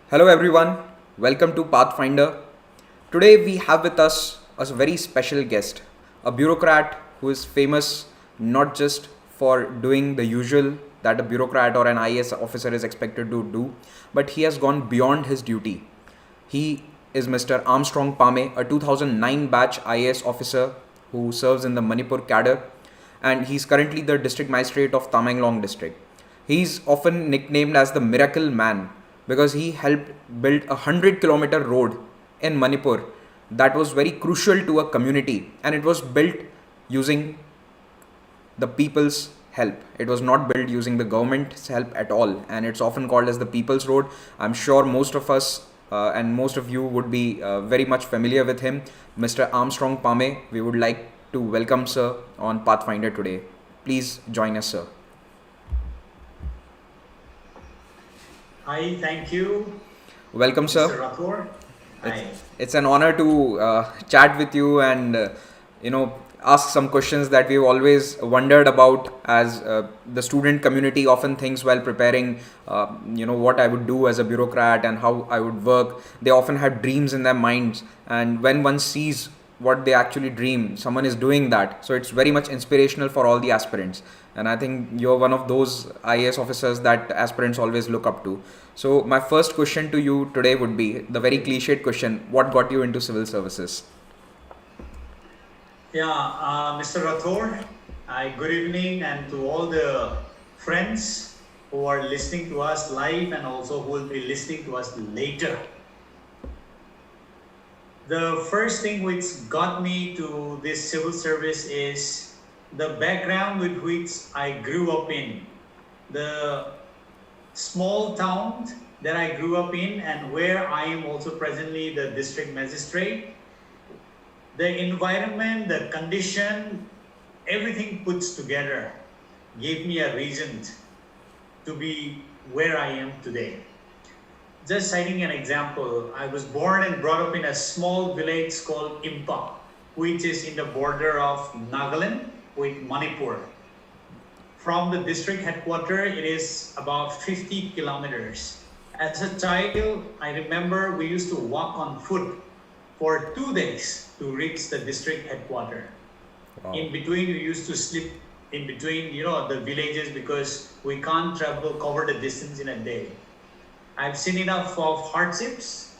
Hello everyone, welcome to Pathfinder. Today we have with us a very special guest, a bureaucrat who is famous not just for doing the usual that a bureaucrat or an IAS officer is expected to do, but he has gone beyond his duty. He is Mr. Armstrong Pame, a 2009 batch IAS officer who serves in the Manipur cadre, and he's currently the district magistrate of Tamenglong district. He's often nicknamed as the Miracle Man because he helped build a 100-kilometer road in Manipur that was very crucial to a community, and it was built using the people's help. It was not built using the government's help at all, and it's often called as the People's Road. I'm sure most of us and most of you would be very much familiar with him, Mr. Armstrong Pame. We would like to welcome sir on Pathfinder today. Please join us, sir. Hi, thank you, Welcome, Mr. sir. Rathore. Hi. It's an honor to chat with you and ask some questions that we've always wondered about as the student community often thinks while preparing what I would do as a bureaucrat and how I would work. They often have dreams in their minds, and when one sees what they actually dream, someone is doing that, so it's very much inspirational for all the aspirants. And I think you're one of those IAS officers that aspirants always look up to. So my first question to you today would be the very cliched question: what got you into civil services? Yeah, Mr. Rathore, good evening, and to all the friends who are listening to us live and also who will be listening to us later. The first thing which got me to this civil service is the background with which I grew up in. The small town that I grew up in, and where I am also presently the district magistrate. The environment, the condition, everything puts together gave me a reason to be where I am today. Just citing an example, I was born and brought up in a small village called Impa, which is in the border of Nagaland with Manipur. From the district headquarters, it is about 50 kilometers. As a child, I remember we used to walk on foot for 2 days to reach the district headquarters. Wow. In between, we used to sleep in between, the villages because we can't cover the distance in a day. I've seen enough of hardships.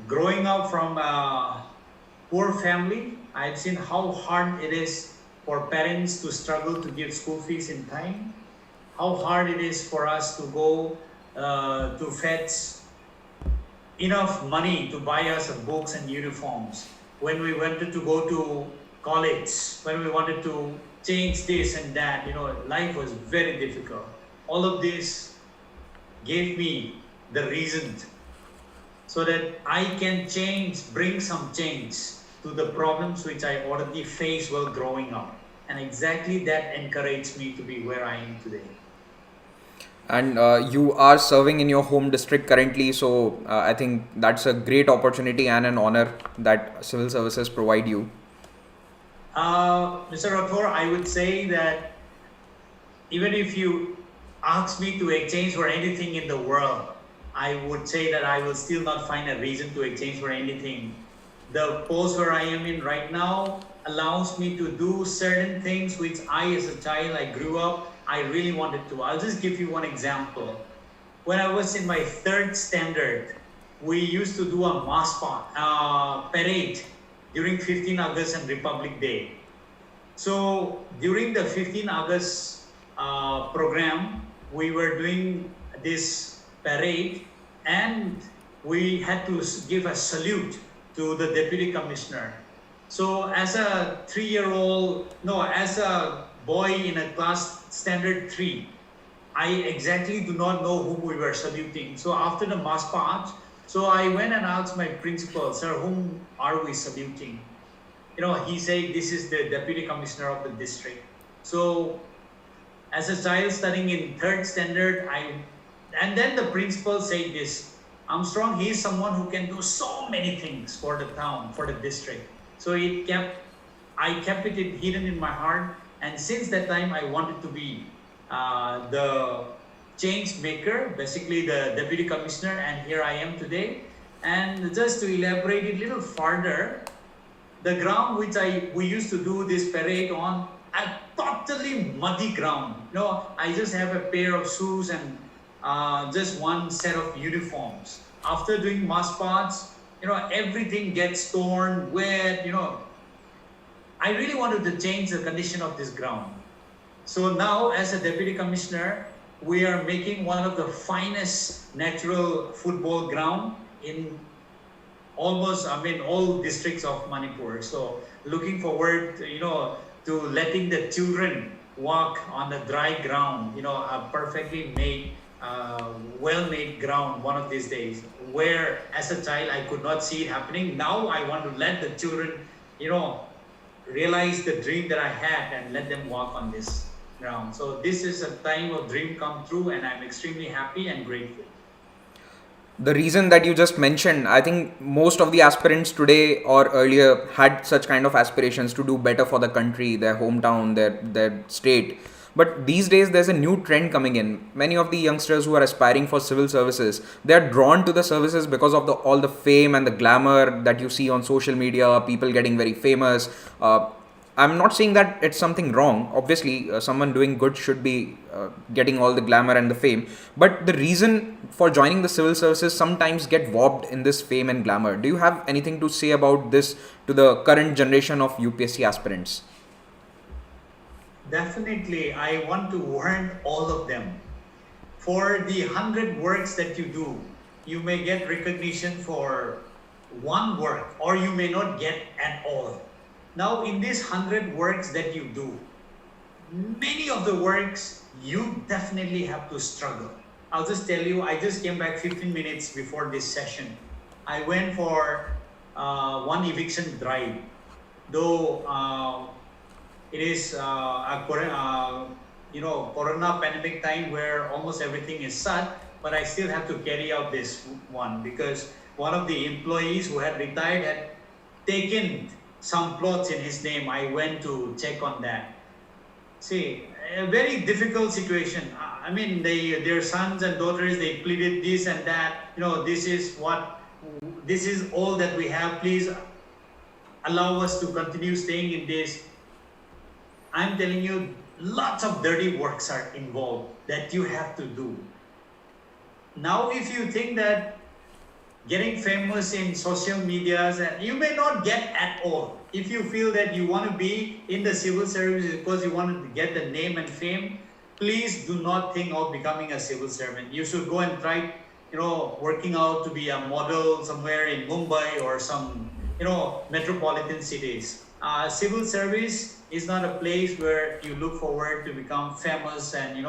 Growing up from a poor family, I've seen how hard it is for parents to struggle to give school fees in time, how hard it is for us to go to fetch enough money to buy us books and uniforms. When we wanted to go to college, when we wanted to change this and that, life was very difficult. All of this gave me the reason so that I can bring some change to the problems which I already faced while growing up. And exactly that encouraged me to be where I am today. And you are serving in your home district currently, so I think that's a great opportunity and an honor that civil services provide you. Mr. Rathore, I would say that even if you ask me to exchange for anything in the world, I would say that I will still not find a reason to exchange for anything. The post where I am in right now allows me to do certain things which as a child, I grew up, I really wanted to. I'll just give you one example. When I was in my 3rd standard, we used to do a parade during 15 August and Republic Day. So during the 15 August program, we were doing this parade and we had to give a salute to the deputy commissioner. So as a as a boy in a class standard 3, I exactly do not know whom we were saluting. So after the mass march, so I went and asked my principal, sir, whom are we saluting? He said, this is the deputy commissioner of the district. So as a child studying in 3rd standard, and then the principal said this, Armstrong, he is someone who can do so many things for the town, for the district. So I kept it hidden in my heart, and since that time I wanted to be the change maker, basically the deputy commissioner, and here I am today. And just to elaborate it a little further, the ground which we used to do this parade on, a totally muddy ground. I just have a pair of shoes and just one set of uniforms. After doing mass parts, everything gets torn, wet. I really wanted to change the condition of this ground. So now, as a deputy commissioner, we are making one of the finest natural football ground in almost, all districts of Manipur. So looking forward, to letting the children walk on the dry ground, a perfectly made, well-made ground one of these days, where as a child I could not see it happening. Now I want to let the children, realize the dream that I had and let them walk on this ground. So this is a time of dream come true, and I'm extremely happy and grateful. The reason that you just mentioned, I think most of the aspirants today or earlier had such kind of aspirations to do better for the country, their hometown, their state. But these days there's a new trend coming in. Many of the youngsters who are aspiring for civil services, they are drawn to the services because of all the fame and the glamour that you see on social media, people getting very famous. I'm not saying that it's something wrong. Obviously, someone doing good should be getting all the glamour and the fame. But the reason for joining the civil services sometimes get warped in this fame and glamour. Do you have anything to say about this to the current generation of UPSC aspirants? Definitely, I want to warn all of them. For the 100 works that you do, you may get recognition for one work, or you may not get at all. Now, in these 100 works that you do, many of the works you definitely have to struggle. I'll just tell you, I just came back 15 minutes before this session. I went for one eviction drive, though it is corona pandemic time where almost everything is shut, but I still have to carry out this one because one of the employees who had retired had taken some plots in his name. I went to check on that. See, a very difficult situation. Their sons and daughters, they pleaded this and that. This is all that we have. Please allow us to continue staying in this. I'm telling you, lots of dirty works are involved that you have to do. Now, if you think that getting famous in social medias, you may not get at all. If you feel that you want to be in the civil service because you want to get the name and fame, please do not think of becoming a civil servant. You should go and try, working out to be a model somewhere in Mumbai or some, metropolitan cities. Civil service is not a place where you look forward to become famous and,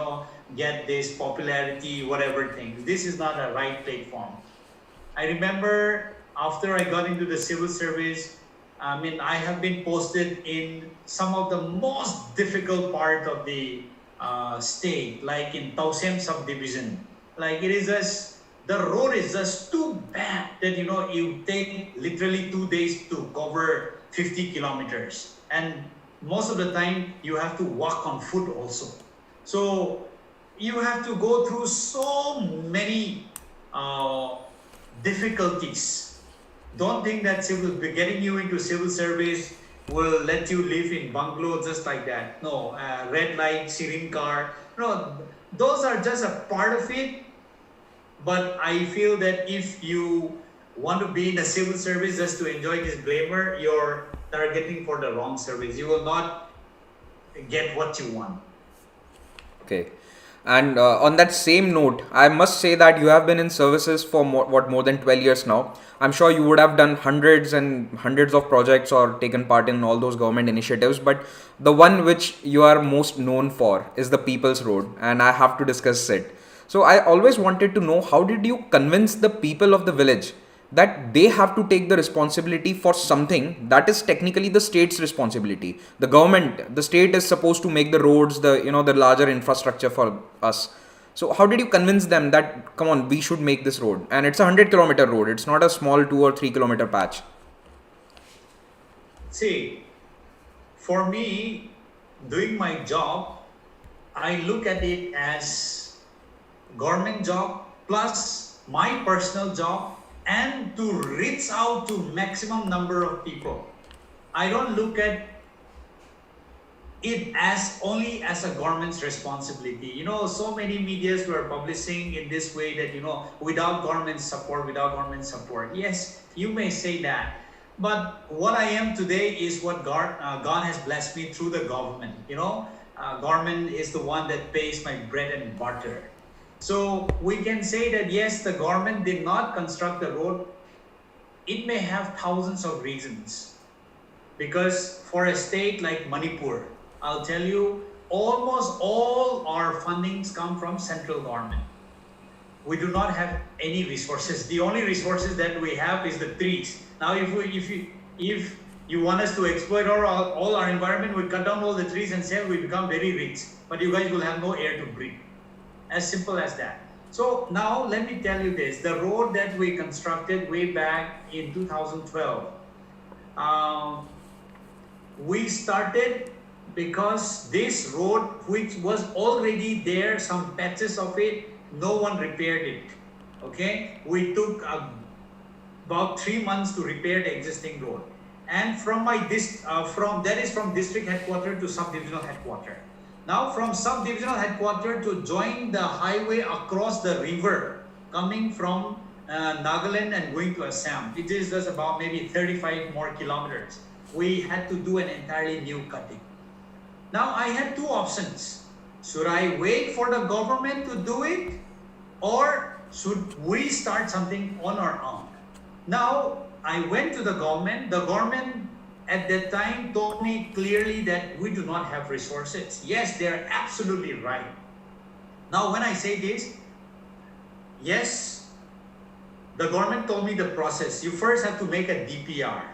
get this popularity, whatever things. This is not a right platform. I remember after I got into the civil service, I have been posted in some of the most difficult part of the state, like in Tausem subdivision. Like it is just, the road is just too bad that, you take literally 2 days to cover 50 kilometers. And most of the time you have to walk on foot also. So you have to go through so many difficulties. Don't think that getting you into civil service will let you live in bungalow just like that. No, red light, siren car. No, those are just a part of it. But I feel that if you want to be in the civil service just to enjoy this glamour, you're targeting for the wrong service. You will not get what you want. Okay. And on that same note, I must say that you have been in services for more than 12 years now. I'm sure you would have done hundreds and hundreds of projects or taken part in all those government initiatives. But the one which you are most known for is the People's Road, and I have to discuss it. So I always wanted to know, how did you convince the people of the village that they have to take the responsibility for something that is technically the state's responsibility? The government, the state is supposed to make the roads, the larger infrastructure for us. So how did you convince them that, come on, we should make this road? And it's a 100-kilometer road. It's not a small 2 or 3 kilometer patch. See, for me, doing my job, I look at it as government job plus my personal job and to reach out to maximum number of people. I don't look at it as only as a government's responsibility. You know, so many medias were publishing in this way that, you know, without government support. Yes, you may say that. But what I am today is what God has blessed me through the government. You know, government is the one that pays my bread and butter. So we can say that yes, the government did not construct the road. It may have thousands of reasons. Because for a state like Manipur, I'll tell you, almost all our fundings come from central government. We do not have any resources. The only resources that we have is the trees. Now, if you want us to exploit all our environment, we cut down all the trees and say we become very rich. But you guys will have no air to breathe. As simple as that. So now let me tell you this: the road that we constructed way back in 2012. We started because this road, which was already there, some patches of it, no one repaired it. Okay, we took about 3 months to repair the existing road, and from from district headquarters to sub-divisional headquarters. Now from sub-divisional headquarters to join the highway across the river coming from Nagaland and going to Assam, it is just about maybe 35 more kilometers. We had to do an entirely new cutting. Now I had two options. Should I wait for the government to do it, or should we start something on our own? Now I went to the government. The government at that time told me clearly that we do not have resources. Yes, they're absolutely right. Now when I say this, yes, the government told me the process. You first have to make a DPR.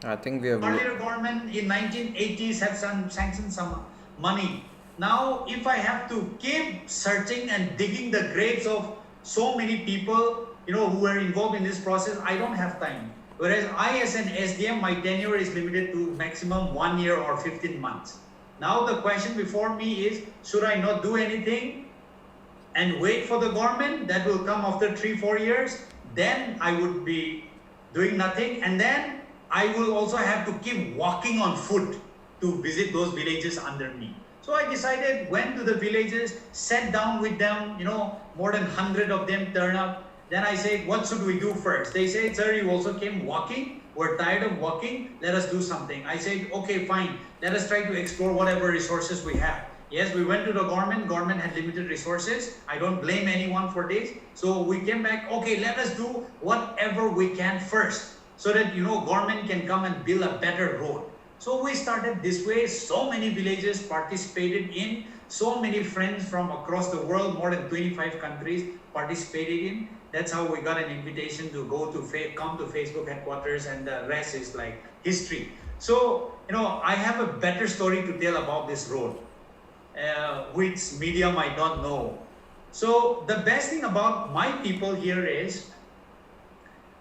I think we have. Earlier government in 1980s have sanctioned some money. Now, if I have to keep searching and digging the graves of so many people, you know, who were involved in this process, I don't have time. Whereas I, as an SDM, my tenure is limited to maximum 1 year or 15 months. Now the question before me is, should I not do anything and wait for the government that will come after 3-4 years? Then I would be doing nothing, and then I will also have to keep walking on foot to visit those villages under me. So I decided, went to the villages, sat down with them, you know, more than 100 of them turn up. Then I said, what should we do first? They said, sir, you also came walking. We're tired of walking. Let us do something. I said, okay, fine. Let us try to explore whatever resources we have. Yes, we went to the government. Government had limited resources. I don't blame anyone for this. So we came back, okay, let us do whatever we can first, so that, you know, government can come and build a better road. So we started this way. So many villages participated in, so many friends from across the world, more than 25 countries participated in. That's how we got an invitation to come to Facebook headquarters, and the rest is like history. So, you know, I have a better story to tell about this road, which media might not know. So the best thing about my people here is,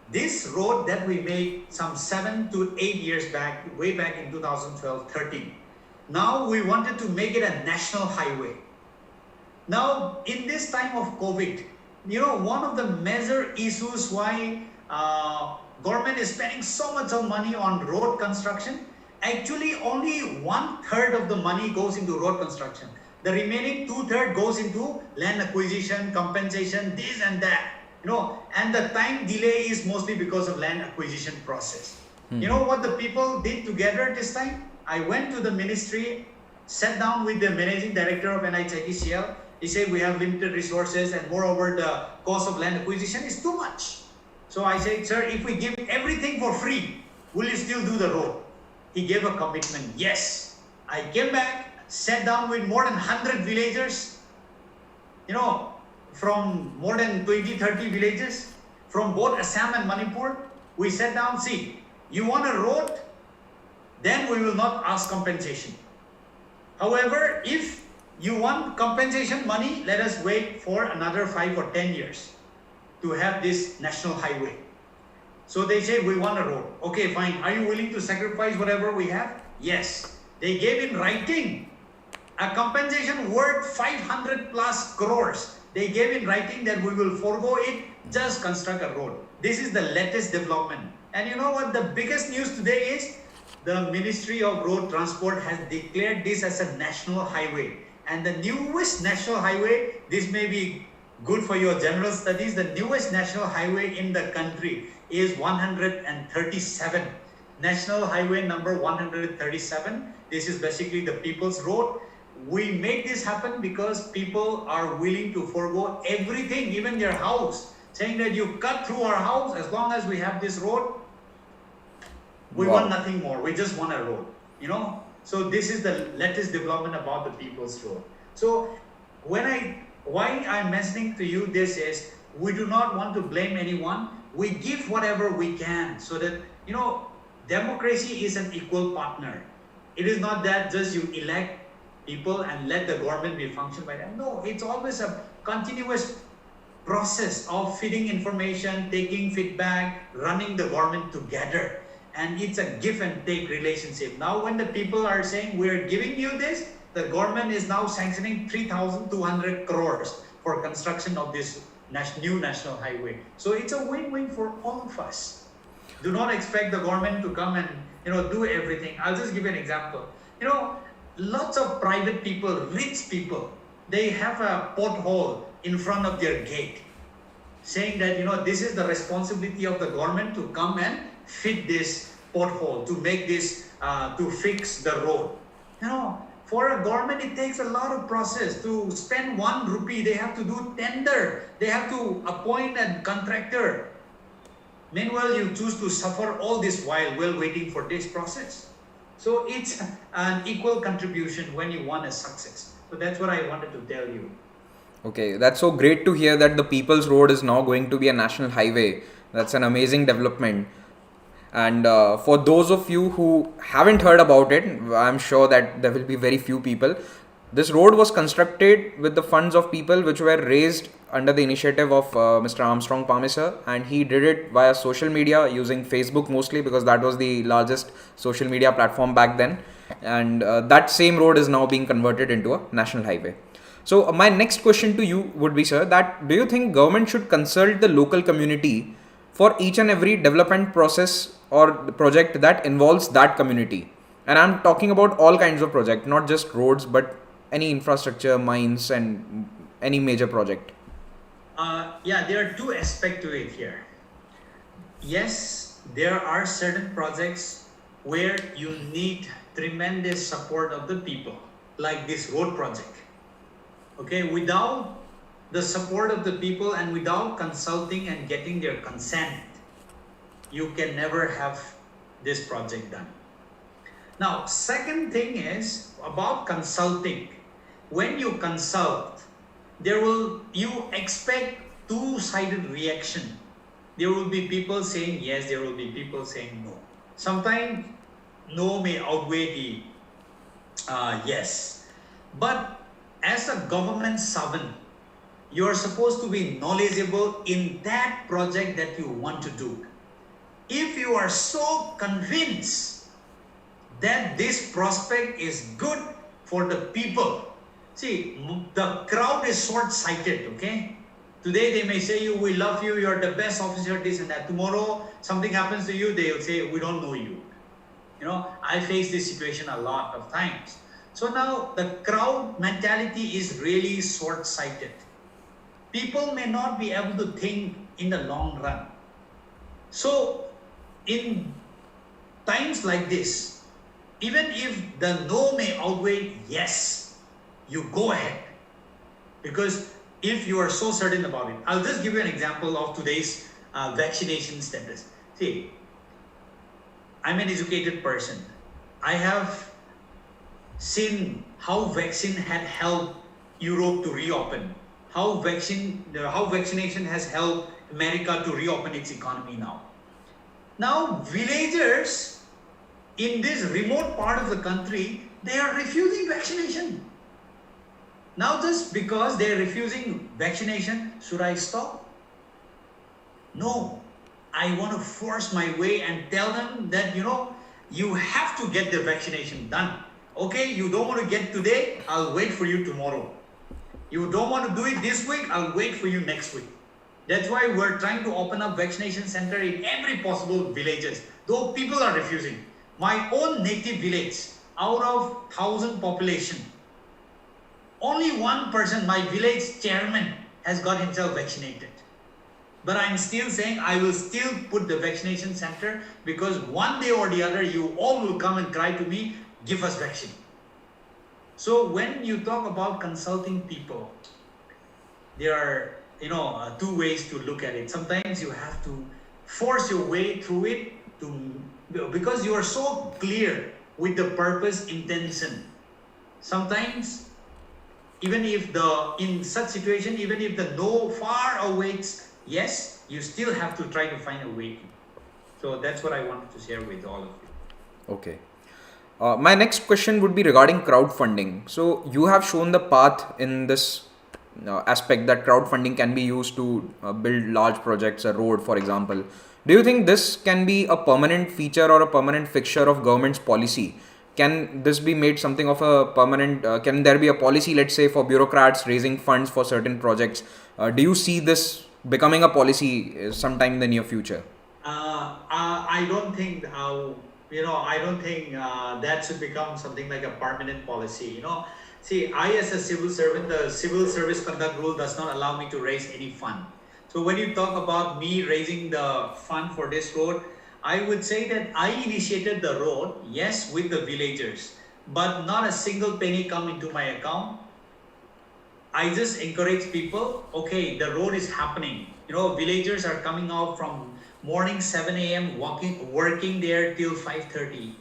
this road that we made some 7 to 8 years back, way back in 2012-13, now we wanted to make it a national highway. Now, in this time of COVID, you know, one of the major issues why government is spending so much of money on road construction, actually only 1/3 of the money goes into road construction. The remaining 2/3 goes into land acquisition, compensation, this and that. You know, and the time delay is mostly because of land acquisition process. You know what the people did together this time? I went to the ministry, sat down with the managing director of NIHITCL. He said, we have limited resources, and moreover, the cost of land acquisition is too much. So I said, sir, if we give everything for free, will you still do the road? He gave a commitment, yes. I came back, sat down with more than 100 villagers, you know, from more than 20-30 villages, from both Assam and Manipur. We sat down, see, you want a road? Then we will not ask compensation. However, if you want compensation money, let us wait for another 5 or 10 years to have this national highway. So they say, we want a road. Okay, fine. Are you willing to sacrifice whatever we have? Yes. They gave in writing a compensation worth 500 plus crores. They gave in writing that we will forego it, just construct a road. This is the latest development. And you know what the biggest news today is? The Ministry of Road Transport has declared this as a national highway. And the newest national highway, this may be good for your general studies, the newest national highway in the country is 137. National Highway number 137. This is basically the People's Road. We made this happen because people are willing to forego everything, even their house, saying that you cut through our house, as long as we have this road, we want nothing more. We just want a road, you know. So this is the latest development about the People's Road. So why I'm mentioning to you this is, we do not want to blame anyone. We give whatever we can, so that, you know, democracy is an equal partner. It is not that just you elect people and let the government be functioned by them. No, it's always a continuous process of feeding information, taking feedback, running the government together. And it's a give and take relationship. Now when the people are saying, we're giving you this, the government is now sanctioning 3,200 crores for construction of this new national highway. So it's a win-win for all of us. Do not expect the government to come and, you know, do everything. I'll just give you an example. You know, lots of private people, rich people, they have a pothole in front of their gate, saying that, you know, this is the responsibility of the government to come and fit this pothole, to make this, to fix the road. You know, for a government, it takes a lot of process. To spend 1 rupee, they have to do tender. They have to appoint a contractor. Meanwhile, you choose to suffer all this while waiting for this process. So it's an equal contribution when you want a success. So that's what I wanted to tell you. Okay, that's so great to hear that the People's Road is now going to be a national highway. That's an amazing development. And for those of you who haven't heard about it, I'm sure that there will be very few people. This road was constructed with the funds of people which were raised under the initiative of Mr. Armstrong Pame sir, and he did it via social media using Facebook mostly, because that was the largest social media platform back then. And that same road is now being converted into a national highway. So my next question to you would be, sir, that do you think government should consult the local community for each and every development process or project that involves that community? And I'm talking about all kinds of projects, not just roads, but any infrastructure, mines, and any major project. Yeah, there are two aspects to it here. Yes, there are certain projects where you need tremendous support of the people, like this road project. Okay, without the support of the people and without consulting and getting their consent, you can never have this project done. Now, second thing is about consulting. When you consult, you expect two-sided reaction. There will be people saying yes, there will be people saying no. Sometimes no may outweigh the yes. But as a government servant, you are supposed to be knowledgeable in that project that you want to do. If you are so convinced that this prospect is good for the people, see, the crowd is short-sighted, okay? Today they may say, we love you, you're the best officer, this and that. Tomorrow something happens to you, they'll say, we don't know you. You know, I face this situation a lot of times. So now the crowd mentality is really short-sighted. People may not be able to think in the long run. So in times like this, even if the no may outweigh yes, you go ahead. Because if you are so certain about it, I'll just give you an example of today's vaccination status. See, I'm an educated person. I have seen how vaccine had helped Europe to reopen, how vaccination has helped America to reopen its economy now. Now, villagers in this remote part of the country, they are refusing vaccination. Now, just because they are refusing vaccination, should I stop? No. I want to force my way and tell them that, you have to get the vaccination done. Okay, you don't want to get today, I'll wait for you tomorrow. You don't want to do it this week, I'll wait for you next week. That's why we're trying to open up vaccination center in every possible villages, though people are refusing. My own native village, out of 1,000 population, only one person, my village chairman, has got himself vaccinated. But I'm still saying I will still put the vaccination center, because one day or the other you all will come and cry to me, give us vaccine. So when you talk about consulting people, there are two ways to look at it. Sometimes you have to force your way through it because you are so clear with the purpose, intention. Sometimes even if in such situation, even if the no far awaits, yes, you still have to try to find a way. So that's what I wanted to share with all of you. Okay. My next question would be regarding crowdfunding. So you have shown the path in this aspect that crowdfunding can be used to build large projects, a road, for example. Do you think this can be a permanent feature or a permanent fixture of government's policy? Can this be made something of a permanent, can there be a policy, let's say, for bureaucrats raising funds for certain projects? Do you see this becoming a policy sometime in the near future? I don't think that should become something like a permanent policy. See, I as a civil servant, the Civil Service Conduct Rule does not allow me to raise any fund. So when you talk about me raising the fund for this road, I would say that I initiated the road, yes, with the villagers, but not a single penny come into my account. I just encourage people, okay, the road is happening. Villagers are coming out from morning 7 a.m. working there till 5:30,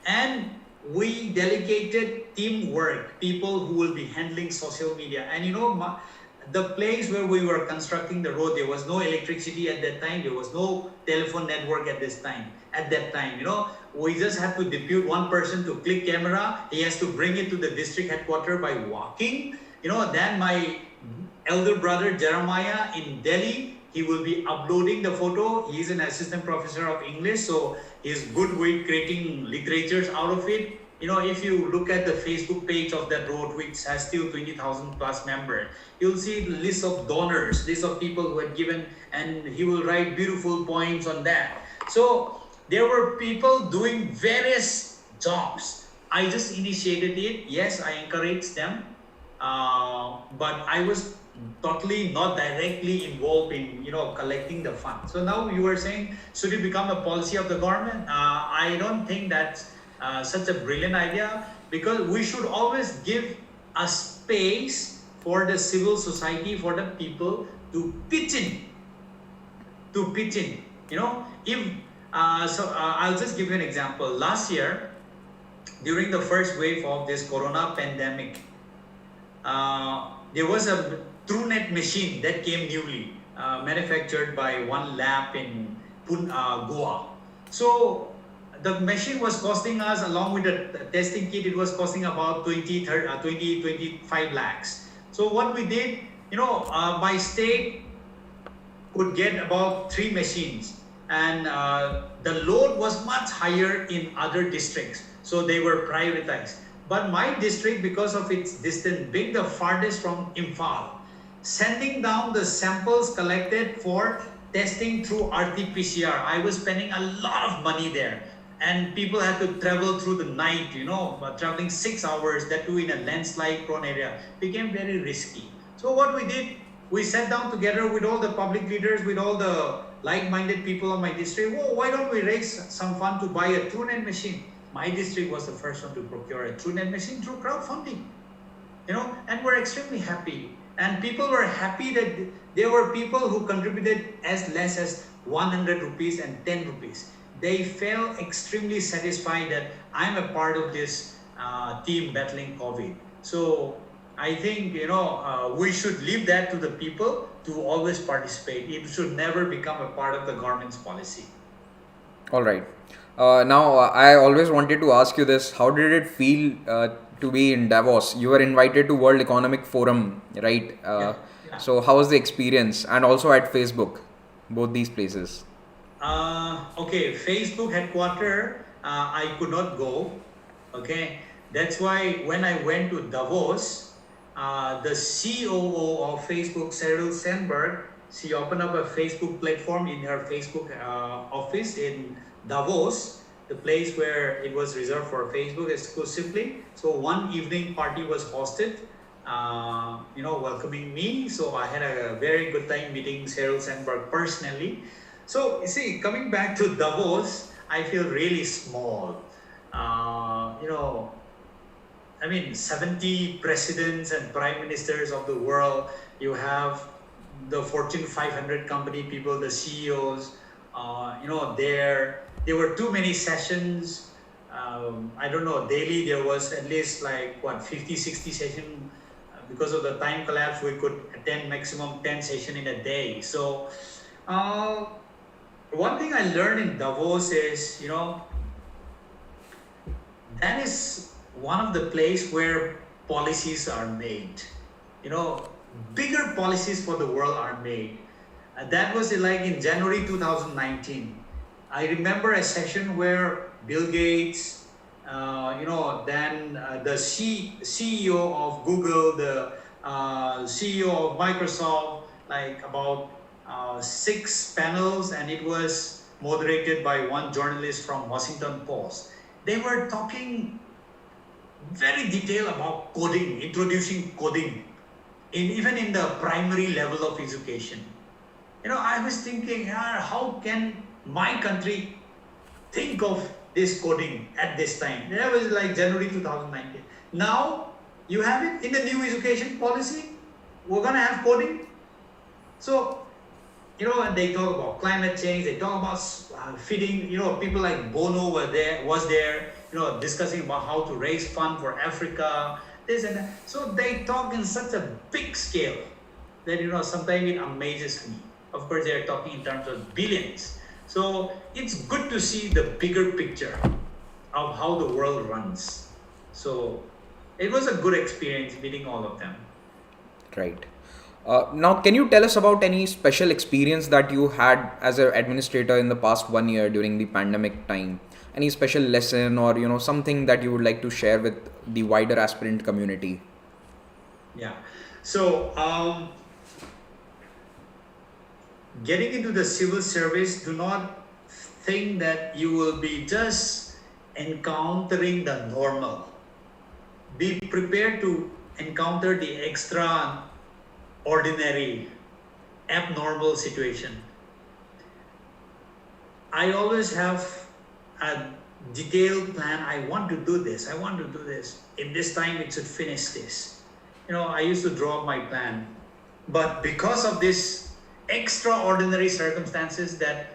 and we delegated teamwork, people who will be handling social media. And the place where we were constructing the road, there was no electricity at that time, there was no telephone network at that time, we just had to depute one person to click camera. He has to bring it to the district headquarters by walking. Then my elder brother Jeremiah in Delhi, he will be uploading the photo. He's an assistant professor of English, so he's good with creating literatures out of it. If you look at the Facebook page of that road, which has still 20,000 plus members, you'll see the list of donors, list of people who had given, and he will write beautiful points on that. So there were people doing various jobs. I just initiated it. Yes, I encouraged them, but I was totally not directly involved in collecting the funds. So now you were saying, should it become a policy of the government? I don't think that's such a brilliant idea, because we should always give a space for the civil society, for the people to pitch in. I'll just give you an example. Last year, during the first wave of this corona pandemic, there was a TrueNet machine that came newly, manufactured by one lab in Goa. So the machine was costing us, along with the testing kit, it was costing about 25 lakhs. So what we did, my state could get about 3 machines, and the load was much higher in other districts, so they were prioritized. But my district, because of its distance, being the farthest from Imphal, sending down the samples collected for testing through RT-PCR, I was spending a lot of money there. And people had to travel through the night, traveling 6 hours, that too in a landslide prone area, became very risky. So what we did, we sat down together with all the public leaders, with all the like-minded people of my district. Why don't we raise some fund to buy a TrueNet machine? My district was the first one to procure a TrueNet machine through crowdfunding, and we're extremely happy. And people were happy that there were people who contributed as less as 100 rupees and 10 rupees. They felt extremely satisfied that I'm a part of this team battling COVID. So I think, we should leave that to the people to always participate. It should never become a part of the government's policy. All right. Now, I always wanted to ask you this. How did it feel to be in Davos? You were invited to World Economic Forum, right? Yeah. So how was the experience? And also at Facebook, both these places. Okay, Facebook headquarter, I could not go. Okay, that's why when I went to Davos, the COO of Facebook, Sheryl Sandberg, she opened up a Facebook platform in her Facebook office in Davos, the place where it was reserved for Facebook exclusively. So one evening party was hosted, welcoming me. So I had a very good time meeting Sheryl Sandberg personally. So you see, coming back to Davos, I feel really small. You know, I mean, 70 presidents and prime ministers of the world. You have the Fortune 500 company people, the CEOs. There were too many sessions. I don't know, daily there was at least like 50, 60 sessions. Because of the time collapse, we could attend maximum 10 sessions in a day. So, one thing I learned in Davos is, that is one of the place where policies are made. Bigger policies for the world are made. That was like in January 2019. I remember a session where Bill Gates, then the CEO of Google, the CEO of Microsoft, like about 6 panels, and it was moderated by one journalist from Washington Post. They were talking very detailed about coding, introducing coding, even in the primary level of education. I was thinking, how can my country think of this coding at this time? That was like January 2019. Now, you have it in the new education policy. We're going to have coding. So, and they talk about climate change, they talk about feeding, people like Bono was there, discussing about how to raise fund for Africa, this and that. So they talk in such a big scale that, sometimes it amazes me. Of course, they're talking in terms of billions. So it's good to see the bigger picture of how the world runs. So it was a good experience meeting all of them. Right. Now, can you tell us about any special experience that you had as an administrator in the past 1 year during the pandemic time? Any special lesson or something that you would like to share with the wider aspirant community? Yeah. So getting into the civil service, do not think that you will be just encountering the normal. Be prepared to encounter the extraordinary, abnormal situation. I always have a detailed plan. I want to do this. I want to do this. In this time, it should finish this. I used to draw my plan. But because of this extraordinary circumstances that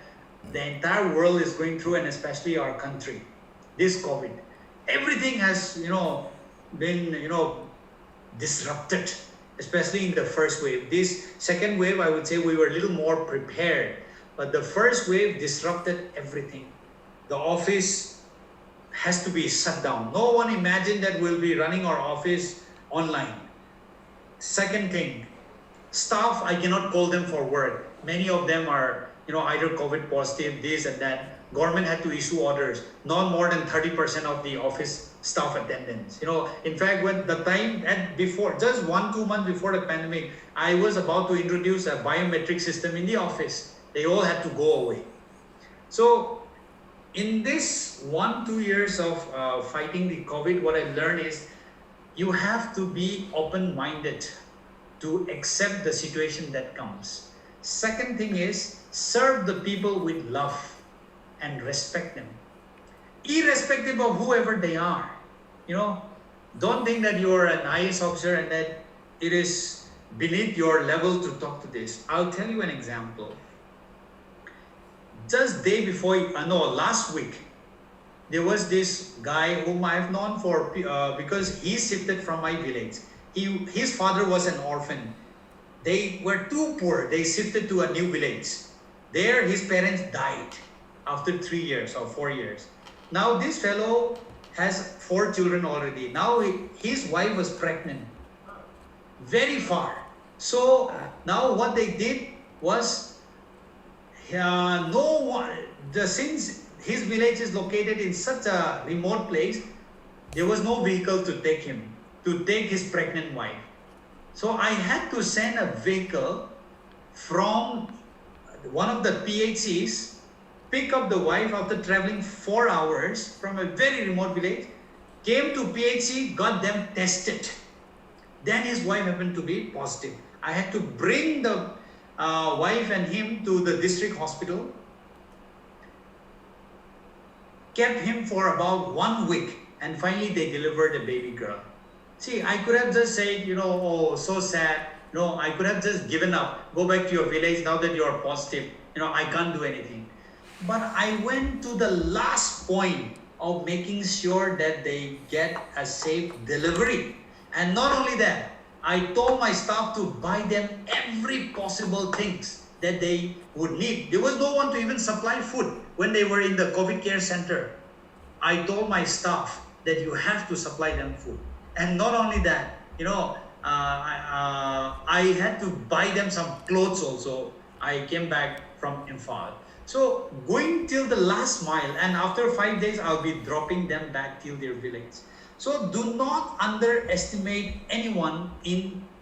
the entire world is going through, and especially our country, this COVID, everything has, been, disrupted, especially in the first wave. This second wave, I would say we were a little more prepared, but the first wave disrupted everything. The office has to be shut down. No one imagined that we'll be running our office online. Second thing, staff, I cannot call them for work. Many of them are, either COVID positive, this and that. Government had to issue orders, not more than 30% of the office staff attendance. In fact, when the time before, just 1-2 months before the pandemic, I was about to introduce a biometric system in the office. They all had to go away. So in this 1-2 years of fighting the COVID, what I learned is you have to be open-minded to accept the situation that comes. Second thing is serve the people with love and respect them, irrespective of whoever they are. Don't think that you're an IAS officer and that it is beneath your level to talk to this. I'll tell you an example. Just day before, last week, there was this guy whom I've known for because he shifted from my village. His father was an orphan. They were too poor. They shifted to a new village. There, his parents died after 3 years or 4 years. Now, this fellow has 4 children already. Now, his wife was pregnant. Very far. So, now what they did was no one, since his village is located in such a remote place, there was no vehicle to take his pregnant wife. So I had to send a vehicle from one of the PHCs, pick up the wife after traveling 4 hours from a very remote village, came to PHC, got them tested. Then his wife happened to be positive. I had to bring the wife and him to the district hospital, kept him for about 1 week, and finally they delivered a baby girl. See, I could have just said, oh, so sad. No, I could have just given up. Go back to your village now that you are positive. I can't do anything. But I went to the last point of making sure that they get a safe delivery. And not only that, I told my staff to buy them every possible things that they would need. There was no one to even supply food when they were in the COVID care center. I told my staff that you have to supply them food. And not only that, I had to buy them some clothes also. I came back from Imphal. So going till the last mile, and after 5 days, I'll be dropping them back till their village. So do not underestimate anyone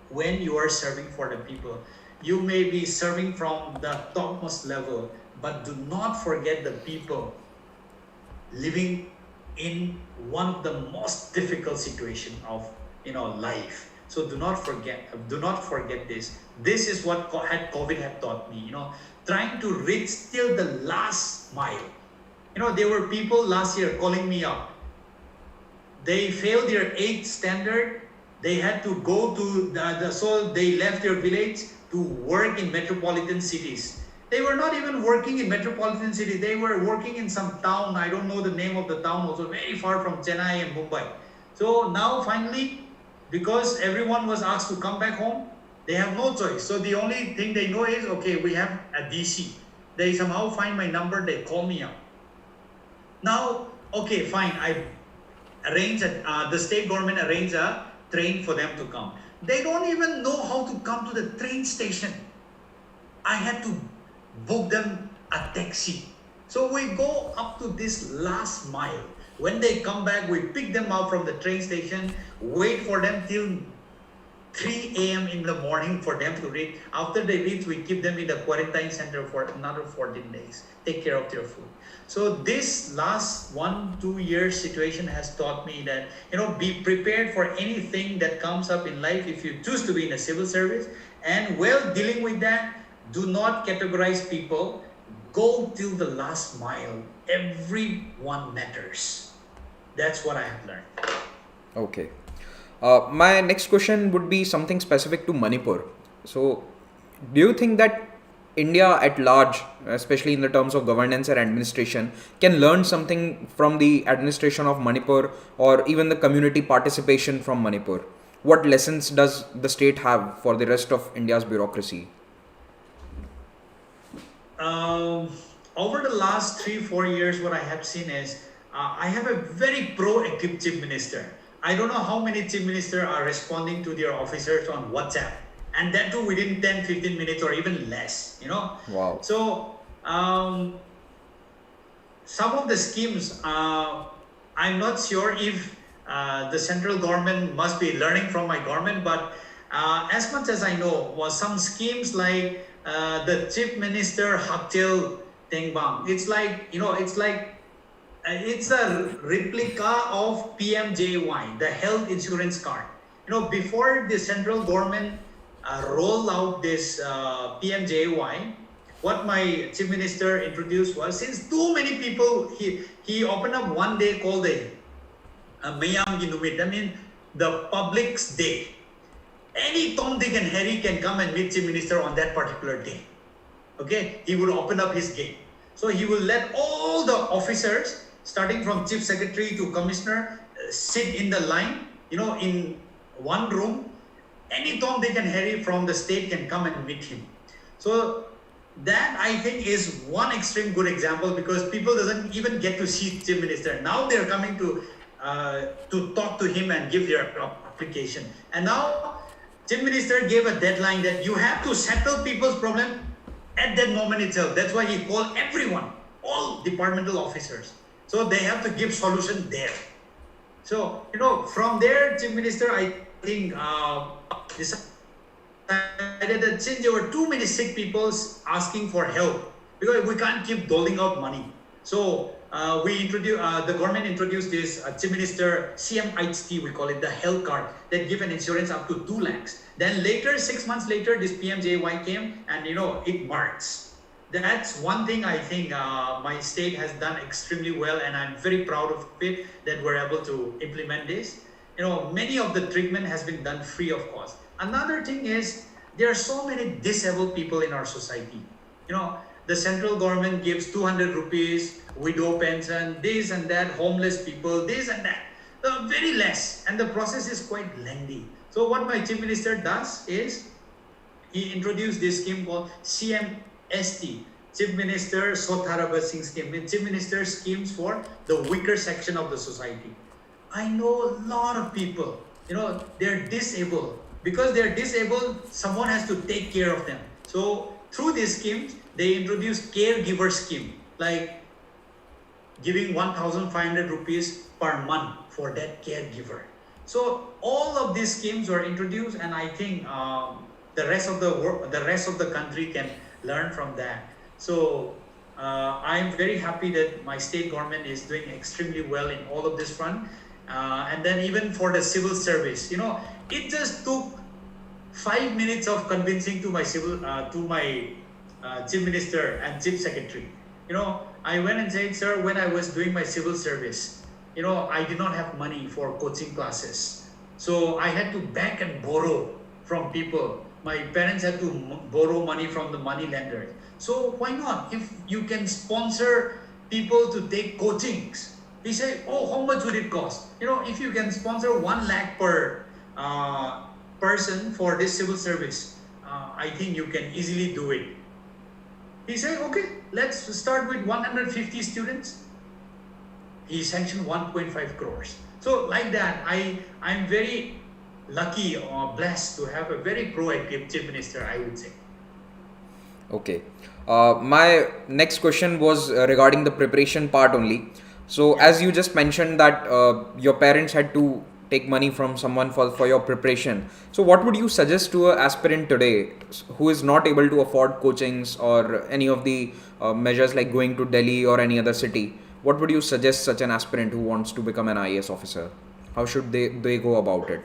when you are serving for the people. You may be serving from the topmost level, but do not forget the people living in one of the most difficult situation of life. So do not forget this. This is what COVID had taught me. Trying to reach till the last mile. There were people last year calling me up. They failed their 8th standard. They had to go to so they left their village to work in metropolitan cities. They were not even working in metropolitan cities. They were working in some town. I don't know the name of the town, also very far from Chennai and Mumbai. So now finally, because everyone was asked to come back home, they have no choice. So the only thing they know is, okay, we have a DC. They somehow find my number, they call me up. Now, okay, fine. I arrange the state government arranged a train for them to come. They don't even know how to come to the train station. I had to book them a taxi. So we go up to this last mile. When they come back, we pick them up from the train station, wait for them till 3 a.m. in the morning for them to reach. After they reach, we keep them in the quarantine center for another 14 days. Take care of their food. So this last 1-2 years situation has taught me that, be prepared for anything that comes up in life if you choose to be in a civil service. And while dealing with that, do not categorize people. Go till the last mile. Everyone matters. That's what I have learned. Okay. My next question would be something specific to Manipur. So, do you think that India at large, especially in the terms of governance and administration, can learn something from the administration of Manipur or even the community participation from Manipur? What lessons does the state have for the rest of India's bureaucracy? Over the last 3-4 years, what I have seen is I have a very proactive chief minister. I don't know how many chief ministers are responding to their officers on WhatsApp, and that too within 10-15 minutes or even less. Wow. So some of the schemes, I'm not sure if the central government must be learning from my government, but as much as I know, was some schemes like the chief minister Haktil Tengbang. It's like it's a replica of PMJY, the health insurance card. Before the central government rolled out this PMJY, what my chief minister introduced was, since too many people, he opened up one day called the Mayam Ginumit, I mean the public's day. Any Tom, Dick and Harry can come and meet chief minister on that particular day. Okay, he would open up his gate. So he will let all the officers, starting from chief secretary to commissioner, sit in the line, in one room. Any Tom, Dick and Harry from the state can come and meet him. So that, I think, is one extreme good example, because people doesn't even get to see chief minister. Now they're coming to talk to him and give their application. And now chief minister gave a deadline that you have to settle people's problem at that moment itself. That's why he called everyone, all departmental officers. So they have to give solution there. So, from there, Chief Minister, I think, decided that since there were too many sick people asking for help, because we can't keep doling out money. So the government introduced this Chief Minister CM IHT, we call it the health card, that give an insurance up to 2 lakhs. Then later, 6 months later, this PMJY came and it marks. That's one thing I think my state has done extremely well, and I'm very proud of it that we're able to implement this. Many of the treatment has been done free of cost. Another thing is there are so many disabled people in our society. The central government gives 200 rupees, widow pension, this and that, homeless people, this and that. Very less, and the process is quite lengthy. So what my Chief Minister does is he introduced this scheme called CMST, Chief Minister Sotharaba Singh Scheme, Chief Minister schemes for the weaker section of the society. I know a lot of people, they're disabled. Because they're disabled, someone has to take care of them. So through these schemes, they introduced caregiver scheme, like giving 1,500 rupees per month for that caregiver. So all of these schemes were introduced, and I think the rest of the country can learn from that. So I'm very happy that my state government is doing extremely well in all of this front. And then even for the civil service, it just took 5 minutes of convincing to my Chief Minister and Chief Secretary. I went and said, sir, when I was doing my civil service, I did not have money for coaching classes. So I had to beg and borrow from people. My parents had to borrow money from the money lenders. So why not? If you can sponsor people to take coachings, he said, oh, how much would it cost? If you can sponsor 1 lakh per person for this civil service, I think you can easily do it. He said, okay, let's start with 150 students. He sanctioned 1.5 crores. So like that, I'm very lucky or blessed to have a very proactive Chief Minister, I would say. Okay. My next question was regarding the preparation part only. So as you just mentioned that your parents had to take money from someone for your preparation. So what would you suggest to an aspirant today who is not able to afford coachings or any of the measures like going to Delhi or any other city? What would you suggest such an aspirant who wants to become an IAS officer? How should they go about it?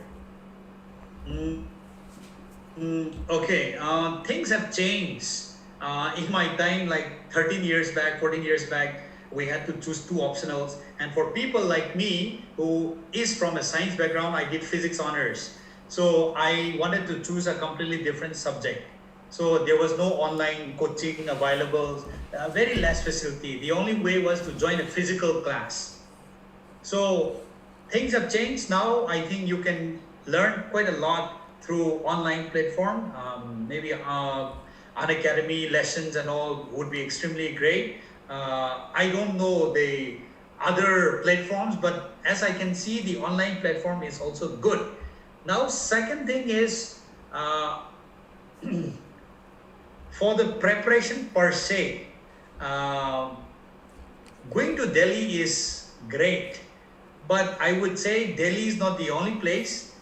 Okay, things have changed. In my time, like 13 years back, 14 years back, we had to choose 2 optionals. And for people like me, who is from a science background, I did physics honors. So I wanted to choose a completely different subject. So there was no online coaching available, very less facility. The only way was to join a physical class. So things have changed now. I think you can learn quite a lot through online platform. Maybe Unacademy lessons and all would be extremely great. I don't know the other platforms, but as I can see, the online platform is also good. Now, second thing is for the preparation per se, going to Delhi is great, but I would say Delhi is not the only place.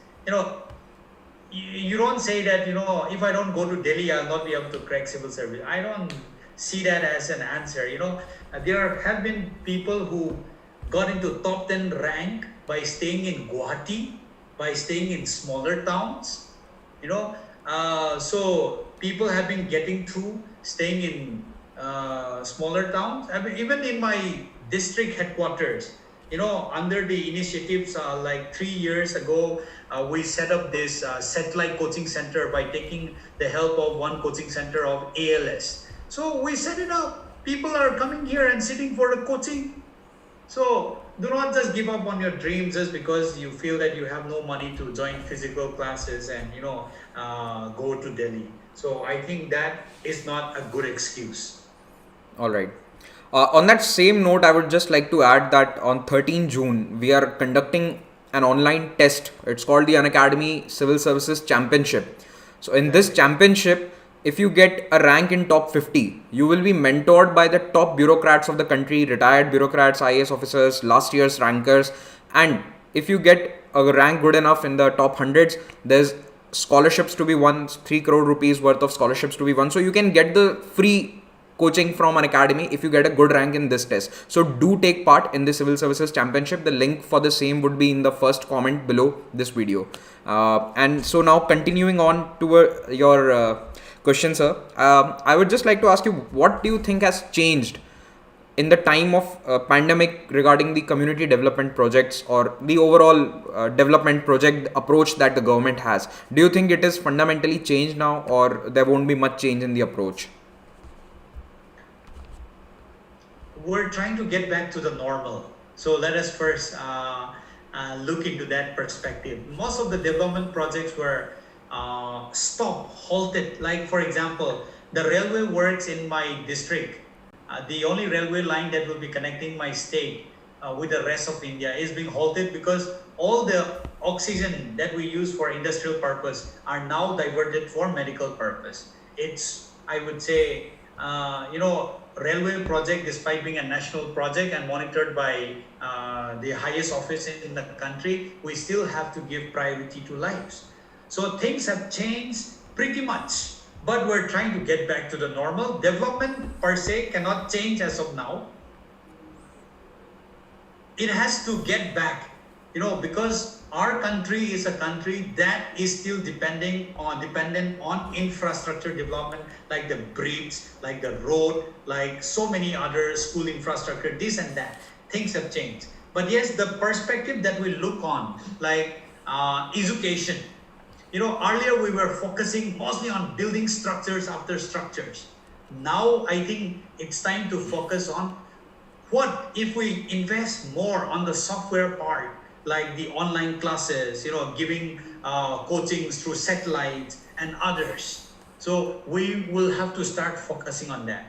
You don't say that, if I don't go to Delhi, I'll not be able to crack civil service. I don't see that as an answer. There have been people who got into top 10 rank by staying in Guwahati, by staying in smaller towns. So people have been getting through staying in smaller towns. I mean, even in my district headquarters, under the initiatives like 3 years ago, we set up this satellite coaching center by taking the help of one coaching center of ALS. So we set it up. People are coming here and sitting for the coaching. So do not just give up on your dreams just because you feel that you have no money to join physical classes and go to Delhi. So I think that is not a good excuse. All right. On that same note, I would just like to add that on 13 June, we are conducting an online test. It's called the Unacademy Civil Services Championship. So in this championship, if you get a rank in top 50, you will be mentored by the top bureaucrats of the country, retired bureaucrats, IAS officers, last year's rankers. And if you get a rank good enough in the top hundreds, there's scholarships to be won, 3 crore rupees worth of scholarships to be won. So you can get the free coaching from Unacademy if you get a good rank in this test. So do take part in the Civil Services Championship. The link for the same would be in the first comment below this video. And so now continuing on to your question, sir. I would just like to ask you, what do you think has changed in the time of pandemic regarding the community development projects or the overall development project approach that the government has? Do you think it is fundamentally changed now, or there won't be much change in the approach? We're trying to get back to the normal. So let us first look into that perspective. Most of the development projects were stopped, halted. Like for example, the railway works in my district. The only railway line that will be connecting my state with the rest of India is being halted because all the oxygen that we use for industrial purpose are now diverted for medical purpose. It's, I would say, railway project, despite being a national project and monitored by the highest office in the country, we still have to give priority to lives. So things have changed pretty much, but we're trying to get back to the normal. Development per se cannot change as of now. It has to get back, because our country is a country that is still dependent on infrastructure development, like the bridge, like the road, like so many other school infrastructure, this and that. Things have changed. But yes, the perspective that we look on, like education. Earlier we were focusing mostly on building structures after structures. Now I think it's time to focus on what if we invest more on the software part, like the online classes, giving coachings through satellites and others. So we will have to start focusing on that.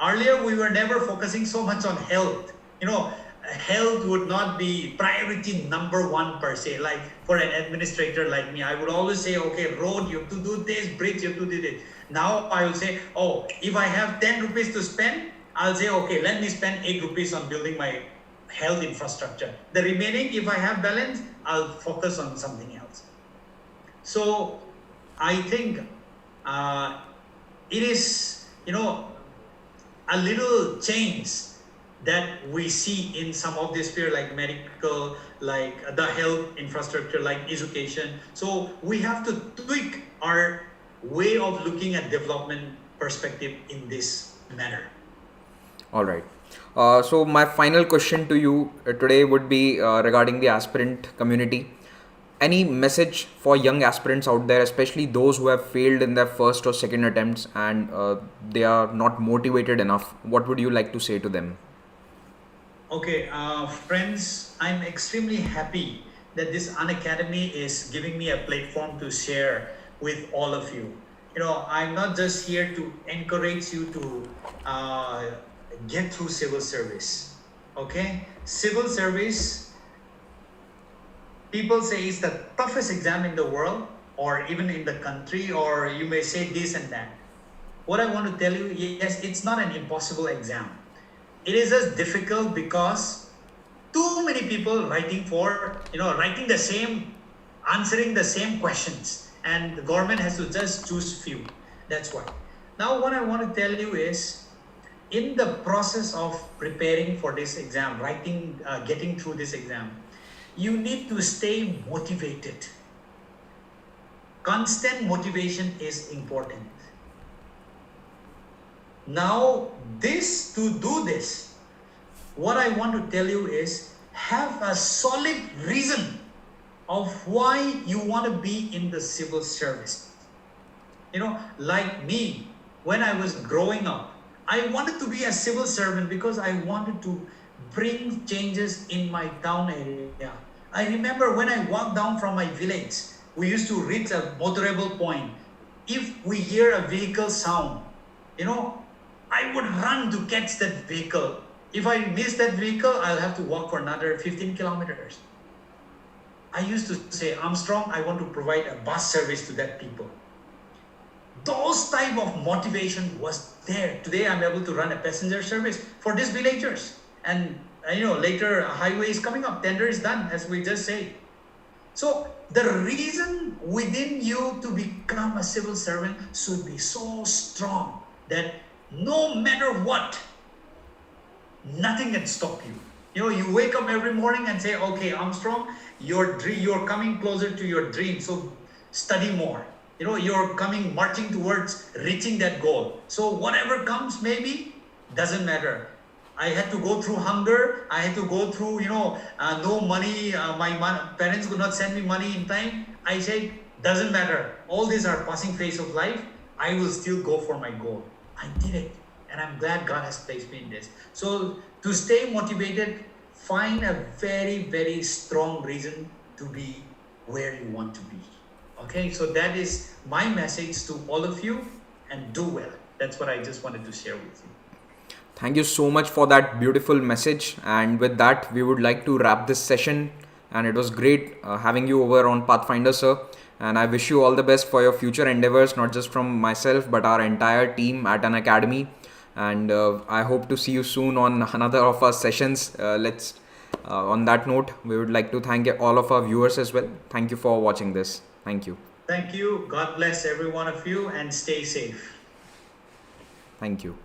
Earlier, we were never focusing so much on health. Health would not be priority number one per se. Like for an administrator like me, I would always say, okay, road, you have to do this, bridge, you have to do this. Now I will say, oh, if I have 10 rupees to spend, I'll say, okay, let me spend 8 rupees on building my health infrastructure. The remaining, if I have balance, I'll focus on something else. So I think it is, a little change that we see in some of this sphere, like medical, like the health infrastructure, like education. So we have to tweak our way of looking at development perspective in this manner. All right. So my final question to you today would be regarding the aspirant community. Any message for young aspirants out there, especially those who have failed in their first or second attempts and they are not motivated enough? What would you like to say to them? Okay, friends, I'm extremely happy that this Unacademy is giving me a platform to share with all of you. I'm not just here to encourage you to get through civil service. Okay, civil service, people say it's the toughest exam in the world or even in the country, or you may say this and that. What I want to tell you, yes, it's not an impossible exam. It is just difficult because too many people writing the same, answering the same questions, and the government has to just choose few. That's why. Now what I want to tell you is, in the process of preparing for this exam, getting through this exam, you need to stay motivated. Constant motivation is important. Now, to do this, what I want to tell you is, have a solid reason of why you want to be in the civil service. Like me, when I was growing up, I wanted to be a civil servant because I wanted to bring changes in my town area. I remember when I walked down from my village, we used to reach a motorable point. If we hear a vehicle sound, I would run to catch that vehicle. If I miss that vehicle, I'll have to walk for another 15 kilometers. I used to say, Armstrong, I want to provide a bus service to that people. Those type of motivation was there. Today I'm able to run a passenger service for these villagers. And later a highway is coming up, tender is done, as we just said. So the reason within you to become a civil servant should be so strong that no matter what, nothing can stop you. You wake up every morning and say, okay, Armstrong, you're coming closer to your dream, so study more. You're marching towards reaching that goal. So whatever comes, maybe, doesn't matter. I had to go through hunger. I had to go through, no money. My parents could not send me money in time. I said, doesn't matter. All these are passing phase of life. I will still go for my goal. I did it. And I'm glad God has placed me in this. So to stay motivated, find a very, very strong reason to be where you want to be. Okay, so that is my message to all of you, and do well. That's what I just wanted to share with you. Thank you so much for that beautiful message. And with that, we would like to wrap this session. And it was great having you over on Pathfinder, sir. And I wish you all the best for your future endeavors, not just from myself, but our entire team at Unacademy. And I hope to see you soon on another of our sessions. On that note, we would like to thank all of our viewers as well. Thank you for watching this. Thank you. Thank you. God bless every one of you, and stay safe. Thank you.